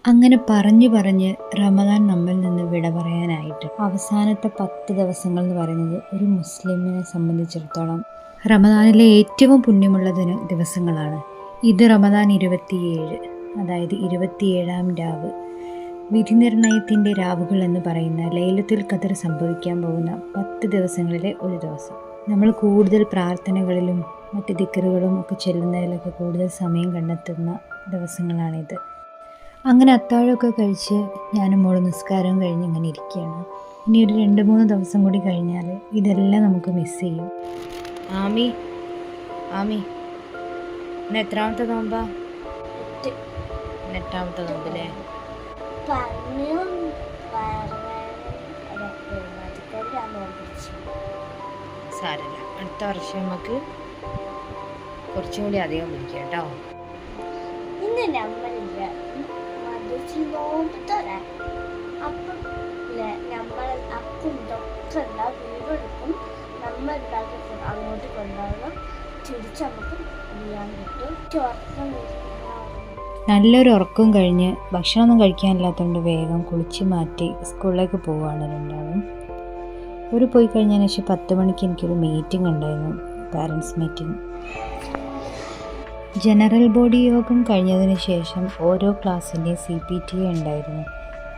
അങ്ങനെ പറഞ്ഞു പറഞ്ഞ് റമദാൻ നമ്മിൽ നിന്ന് വിട പറയാനായിട്ട് അവസാനത്തെ 10 ദിവസങ്ങൾ എന്ന് പറയുന്നത് ഒരു മുസ്ലിമിനെ സംബന്ധിച്ചിടത്തോളം റമദാനിലെ ഏറ്റവും പുണ്യമുള്ള ദിവസങ്ങളാണ്. ഇത് റമദാൻ 27, അതായത് 27-ാം രാവ്, വിധി നിർണയത്തിൻ്റെ രാവുകൾ എന്ന് പറയുന്ന ലൈലത്തുൽ ഖദർ സംഭവിക്കാൻ പോകുന്ന 10 ദിവസങ്ങളിലെ ഒരു ദിവസം. നമ്മൾ കൂടുതൽ പ്രാർത്ഥനകളിലും മറ്റ് ദിക്റുകളും ഒക്കെ ചെല്ലുന്നതിലൊക്കെ കൂടുതൽ സമയം കണ്ടെത്തുന്ന ദിവസങ്ങളാണിത്. അങ്ങനെ അത്താഴമൊക്കെ കഴിച്ച് ഞാനും മോള് നിസ്കാരവും കഴിഞ്ഞ് ഇങ്ങനെ ഇരിക്കുകയാണ്. ഇനി ഒരു 2-3 ദിവസം കൂടി കഴിഞ്ഞാൽ ഇതെല്ലാം നമുക്ക് മിസ് ചെയ്യും. ആമി ഇന്ന് എത്രാമത്തെ നോമ്പാ? 8-ാമത്തെ നോമ്പല്ലേ? സാരമില്ല, അടുത്ത വർഷം നമുക്ക് കുറച്ചും കൂടി അധികം പിടിക്കാം കേട്ടോ. അങ്ങോട്ട് കൊണ്ടുപോകണം, തിരിച്ച് നമുക്ക് ചെയ്യാൻ പറ്റും. നല്ലൊരു ഉറക്കവും കഴിഞ്ഞ് ഭക്ഷണമൊന്നും കഴിക്കാനില്ലാത്തതുകൊണ്ട് വേഗം കുളിച്ച് മാറ്റി സ്കൂളിലേക്ക് പോവുകയാണ് രണ്ടാളും. ഒരു പോയി കഴിഞ്ഞതിന് ശേഷം 10 മണിക്ക് എനിക്കൊരു മീറ്റിംഗ് ഉണ്ടായിരുന്നു, പാരൻസ് മീറ്റിംഗ്. ജനറൽ ബോഡി യോഗം കഴിഞ്ഞതിന് ശേഷം ഓരോ ക്ലാസ്സിൻ്റെയും CPTA ഉണ്ടായിരുന്നു.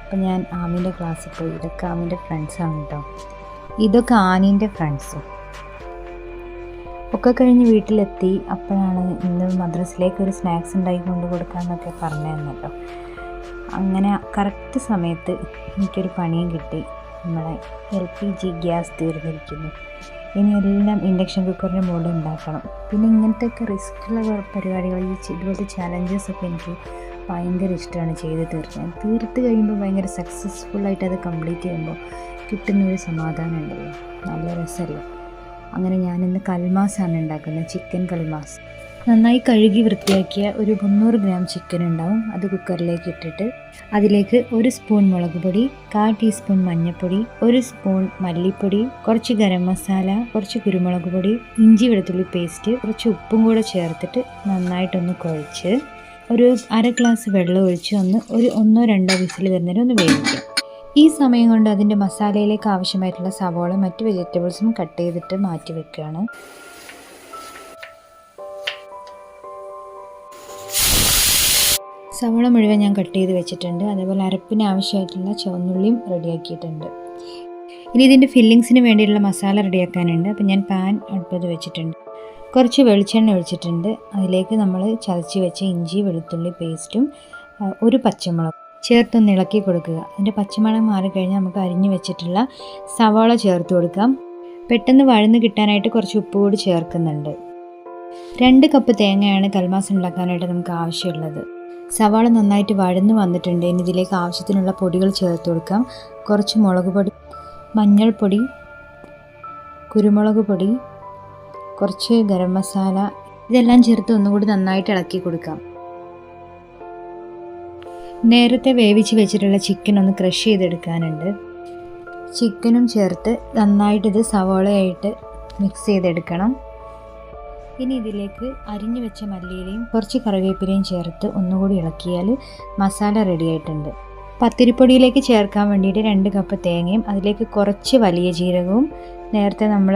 അപ്പോൾ ഞാൻ ആമിൻ്റെ ക്ലാസ്സിൽ പോയി. ഇതൊക്കെ ആമിൻ്റെ ഫ്രണ്ട്സാണ് കേട്ടോ. ഇതൊക്കെ ആനീൻ്റെ ഫ്രണ്ട്സും ഒക്കെ കഴിഞ്ഞ് വീട്ടിലെത്തി. അപ്പോഴാണ് ഇന്ന് മദ്രസയിലേക്ക് ഒരു സ്നാക്സ് ഉണ്ടാക്കി കൊണ്ട് കൊടുക്കാമെന്നൊക്കെ പറഞ്ഞിരുന്നല്ലോ. അങ്ങനെ കറക്റ്റ് സമയത്ത് എനിക്കൊരു പണിയും കിട്ടി. നമ്മളെ LPG ഗ്യാസ് തീർന്നിരിക്കുന്നു. ഇനി എല്ലാം ഇൻഡക്ഷൻ കുക്കറിൻ്റെ മുകളിൽ ഉണ്ടാക്കണം. പിന്നെ ഇങ്ങനത്തെയൊക്കെ റിസ്ക്കുള്ള പരിപാടികൾ, ഇതുപോലത്തെ ചാലഞ്ചസൊക്കെ എനിക്ക് ഭയങ്കര ഇഷ്ടമാണ് ചെയ്ത് തീർക്കാൻ. തീർത്ത് കഴിയുമ്പോൾ ഭയങ്കര സക്സസ്ഫുള്ളായിട്ട് അത് കംപ്ലീറ്റ് ചെയ്യുമ്പോൾ കിട്ടുന്നൊരു സമാധാനം ഉണ്ടല്ലോ, നല്ല രസമല്ലേ. അങ്ങനെ ഞാനിന്ന് കൽമാസാണ് ഉണ്ടാക്കുന്നത്, ചിക്കൻ കൽമാസ്. നന്നായി കഴുകി വൃത്തിയാക്കിയ ഒരു 300 ഗ്രാം ചിക്കൻ ഉണ്ടാവും. അത് കുക്കറിലേക്ക് ഇട്ടിട്ട് അതിലേക്ക് 1 സ്പൂൺ മുളക് പൊടി, 1/4 ടീസ്പൂൺ മഞ്ഞൾപ്പൊടി, 1 സ്പൂൺ മല്ലിപ്പൊടി, കുറച്ച് ഗരം മസാല, കുറച്ച് കുരുമുളക് പൊടി, ഇഞ്ചി വെളുത്തുള്ളി പേസ്റ്റ്, കുറച്ച് ഉപ്പും കൂടെ ചേർത്തിട്ട് നന്നായിട്ടൊന്ന് കുഴച്ച് ഒരു 1/2 ഗ്ലാസ് വെള്ളം ഒഴിച്ച് ഒരു 1-2 വിസിൽ വരുന്നവരെ ഒന്ന് വേവിക്കാം. ഈ സമയം കൊണ്ട് അതിൻ്റെ മസാലയിലേക്ക് ആവശ്യമായിട്ടുള്ള സവാള മറ്റ് വെജിറ്റബിൾസും കട്ട് ചെയ്തിട്ട് മാറ്റി വെക്കുകയാണ്. സവാള മുഴുവൻ ഞാൻ കട്ട് ചെയ്ത് വെച്ചിട്ടുണ്ട്. അതേപോലെ അരപ്പിന് ആവശ്യമായിട്ടുള്ള ചുവന്നുള്ളിയും റെഡിയാക്കിയിട്ടുണ്ട്. ഇനി ഇതിൻ്റെ ഫില്ലിങ്സിന് വേണ്ടിയുള്ള മസാല റെഡിയാക്കാനുണ്ട്. അപ്പോൾ ഞാൻ പാൻ അടുപ്പത്ത് വെച്ചിട്ടുണ്ട്. കുറച്ച് വെളിച്ചെണ്ണ ഒഴിച്ചിട്ടുണ്ട്. അതിലേക്ക് നമ്മൾ ചതച്ച് വെച്ച ഇഞ്ചി വെളുത്തുള്ളി പേസ്റ്റും 1 പച്ചമുളക് ചേർത്തൊന്ന് ഇളക്കി കൊടുക്കുക. അതിൻ്റെ പച്ചമണം മാറിക്കഴിഞ്ഞാൽ നമുക്ക് അരിഞ്ഞു വെച്ചിട്ടുള്ള സവാള ചേർത്ത് കൊടുക്കാം. പെട്ടെന്ന് വഴന്ന് കിട്ടാനായിട്ട് കുറച്ച് ഉപ്പ് കൂടി ചേർക്കുന്നുണ്ട്. 2 കപ്പ് തേങ്ങയാണ് കൽമാസ് ഉണ്ടാക്കാനായിട്ട് നമുക്ക് ആവശ്യമുള്ളത്. സവാള നന്നായിട്ട് വഴന്ന് വന്നിട്ടുണ്ട്. ഇനി ഇതിലേക്ക് ആവശ്യത്തിനുള്ള പൊടികൾ ചേർത്ത് കൊടുക്കാം. കുറച്ച് മുളക് പൊടി, മഞ്ഞൾപ്പൊടി, കുരുമുളക് പൊടി, കുറച്ച് ഗരം മസാല, ഇതെല്ലാം ചേർത്ത് ഒന്നുകൂടി നന്നായിട്ട് ഇളക്കി കൊടുക്കാം. നേരത്തെ വേവിച്ച് വെച്ചിട്ടുള്ള ചിക്കൻ ഒന്ന് ക്രഷ് ചെയ്തെടുക്കാനുണ്ട്. ചിക്കനും ചേർത്ത് നന്നായിട്ടിത് സവാളയായിട്ട് മിക്സ് ചെയ്തെടുക്കണം. ഇനി ഇതിലേക്ക് അരിഞ്ഞു വെച്ച മല്ലിയിലയും കുറച്ച് കറിവേപ്പിലയും ചേർത്ത് ഒന്നുകൂടി ഇളക്കിയാൽ മസാല റെഡി ആയിട്ടുണ്ട്. പത്തിരിപ്പൊടിയിലേക്ക് ചേർക്കാൻ വേണ്ടിയിട്ട് 2 കപ്പ് തേങ്ങയും അതിലേക്ക് കുറച്ച് വലിയ ജീരകവും നേരത്തെ നമ്മൾ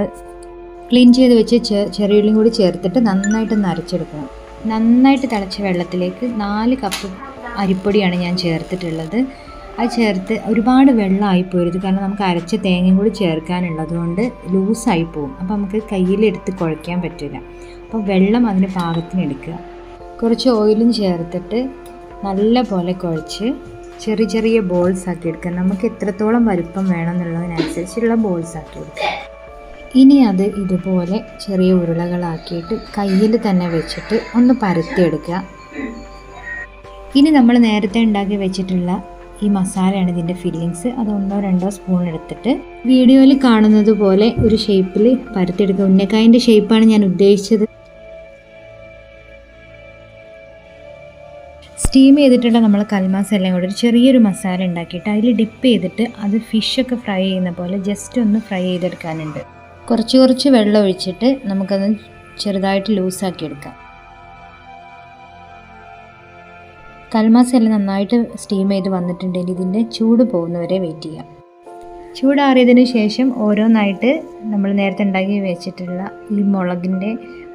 ക്ലീൻ ചെയ്ത് വെച്ച് ചെറിയുള്ളിയും കൂടി ചേർത്തിട്ട് നന്നായിട്ടൊന്ന് അരച്ചെടുക്കണം. നന്നായിട്ട് തിളച്ച വെള്ളത്തിലേക്ക് 4 കപ്പ് അരിപ്പൊടിയാണ് ഞാൻ ചേർത്തിട്ടുള്ളത്. അത് ചേർത്ത് ഒരുപാട് വെള്ളമായി പോരുത്, കാരണം നമുക്ക് അരച്ച തേങ്ങയും കൂടി ചേർക്കാനുള്ളത് കൊണ്ട് ലൂസായി പോകും. അപ്പോൾ നമുക്ക് കയ്യിലെടുത്ത് കുഴയ്ക്കാൻ പറ്റില്ല. അപ്പോൾ വെള്ളം അതിന് പാകത്തിന് എടുക്കുക. കുറച്ച് ഓയിലും ചേർത്തിട്ട് നല്ല പോലെ കുഴച്ച് ചെറിയ ചെറിയ ബോൾസ് ആക്കി എടുക്കുക. നമുക്ക് എത്രത്തോളം വലുപ്പം വേണമെന്നുള്ളതിനനുസരിച്ചുള്ള ബോൾസ് ആക്കി എടുക്കുക. ഇനി അത് ഇതുപോലെ ചെറിയ ഉരുളകളാക്കിയിട്ട് കയ്യിൽ തന്നെ വെച്ചിട്ട് ഒന്ന് പരത്തിയെടുക്കുക. ഇനി നമ്മൾ നേരത്തെ ഉണ്ടാക്കി വെച്ചിട്ടുള്ള ഈ മസാലയാണ് ഇതിൻ്റെ ഫില്ലിങ്സ്. അത് 1-2 സ്പൂൺ എടുത്തിട്ട് വീഡിയോയിൽ കാണുന്നത് പോലെ ഒരു ഷേപ്പിൽ പരത്തിയെടുക്കുക. ഉന്നക്കായൻ്റെ ഷേപ്പാണ് ഞാൻ ഉദ്ദേശിച്ചത്. സ്റ്റീം ചെയ്തിട്ടുള്ള നമ്മൾ കൽമാസ് എല്ലാം കൂടെ ഒരു ചെറിയൊരു മസാല ഉണ്ടാക്കിയിട്ട് അതിൽ ഡിപ്പ് ചെയ്തിട്ട് അത് ഫിഷൊക്കെ ഫ്രൈ ചെയ്യുന്ന പോലെ ജസ്റ്റ് ഒന്ന് ഫ്രൈ ചെയ്തെടുക്കാനുണ്ട്. കുറച്ച് വെള്ളം ഒഴിച്ചിട്ട് നമുക്കത് ചെറുതായിട്ട് ലൂസാക്കി എടുക്കാം. കൽമാസ് എല്ലാം നന്നായിട്ട് സ്റ്റീം ചെയ്ത് വന്നിട്ടുണ്ടെങ്കിൽ ഇതിൻ്റെ ചൂട് പോകുന്നവരെ വെയിറ്റ് ചെയ്യാം. ചൂടാറിയതിന് ശേഷം ഓരോന്നായിട്ട് നമ്മൾ നേരത്തെ ഉണ്ടാക്കി വെച്ചിട്ടുള്ള ഈ മുളകിൻ്റെ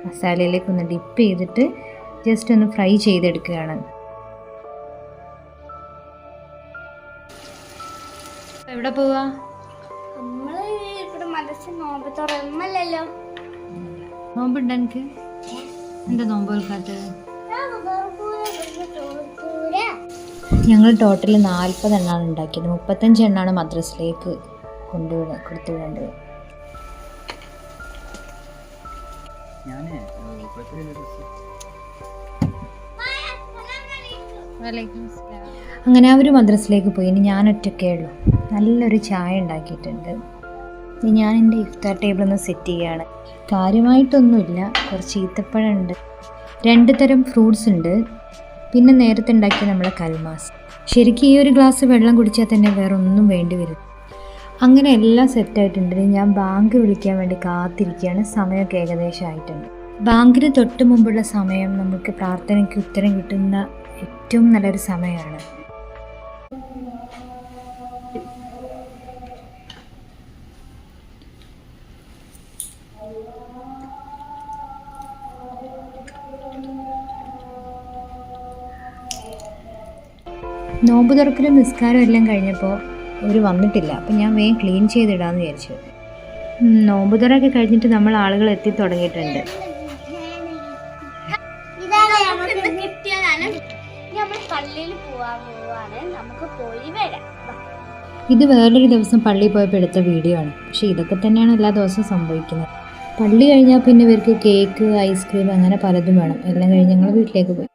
മസാലയിലേക്ക് ഒന്ന് ഡിപ്പ് ചെയ്തിട്ട് ജസ്റ്റ് ഒന്ന് ഫ്രൈ ചെയ്തെടുക്കുകയാണ്. എവിടെ പോവാ? നമ്മള് ഇവിടെ മദ്രസ നോമ്പ് തുറന്നല്ലോ. നോമ്പുണ്ട് എനിക്ക്. എന്താ നോമ്പ് വെക്കാത്തത്? ഞങ്ങൾ ടോട്ടൽ 40 എണ്ണമാണ് ഉണ്ടാക്കിയത്. 35 എണ്ണമാണ് മദ്രസിലേക്ക് കൊടുത്തുവിടേണ്ടത്. അങ്ങനെ അവർ മദ്രസിലേക്ക് പോയി. ഇനി ഞാൻ ഒറ്റയ്ക്കേ ഉള്ളൂ. നല്ലൊരു ചായ ഉണ്ടാക്കിയിട്ടുണ്ട്. ഇനി ഞാൻ എൻ്റെ ഇഫ്താർ ടേബിൾ ഒന്ന് സെറ്റ് ചെയ്യുകയാണ്. കാര്യമായിട്ടൊന്നുമില്ല, കുറച്ച് ഈത്തപ്പഴമുണ്ട്, 2 തരം ഫ്രൂട്ട്സ് ഉണ്ട്, പിന്നെ നേരത്തെ ഉണ്ടാക്കിയ നമ്മളെ കൽമാസ്. ശരിക്കും ഈ ഒരു ഗ്ലാസ് വെള്ളം കുടിച്ചാൽ തന്നെ വേറെ ഒന്നും വേണ്ടി വരും. അങ്ങനെ എല്ലാം സെറ്റായിട്ടുണ്ട്. ഞാൻ ബാങ്ക് വിളിക്കാൻ വേണ്ടി കാത്തിരിക്കുകയാണ്. സമയമൊക്കെ ഏകദേശം ആയിട്ടുണ്ട്. ബാങ്കിന് തൊട്ട് മുമ്പുള്ള സമയം നമുക്ക് പ്രാർത്ഥനയ്ക്ക് ഉത്തരം കിട്ടുന്ന ഏറ്റവും നല്ലൊരു സമയമാണ്. നോമ്പ് തുറക്കലും നിസ്കാരം എല്ലാം കഴിഞ്ഞപ്പോൾ അവർ വന്നിട്ടില്ല. അപ്പം ഞാൻ വേഗം ക്ലീൻ ചെയ്തിടാമെന്ന് വിചാരിച്ചു. നോമ്പ് തുറയൊക്കെ കഴിഞ്ഞിട്ട് നമ്മൾ ആളുകൾ എത്തി തുടങ്ങിയിട്ടുണ്ട്. ഇത് വേറൊരു ദിവസം പള്ളിയിൽ പോയപ്പോൾ എടുത്ത വീഡിയോ ആണ്. പക്ഷേ ഇതൊക്കെ തന്നെയാണ് എല്ലാ ദിവസവും സംഭവിക്കുന്നത്. പള്ളി കഴിഞ്ഞാൽ പിന്നെ ഇവർക്ക് കേക്ക്, ഐസ്ക്രീം അങ്ങനെ പലതും വേണം. എല്ലാം കഴിഞ്ഞ് ഞങ്ങൾ വീട്ടിലേക്ക് പോയി.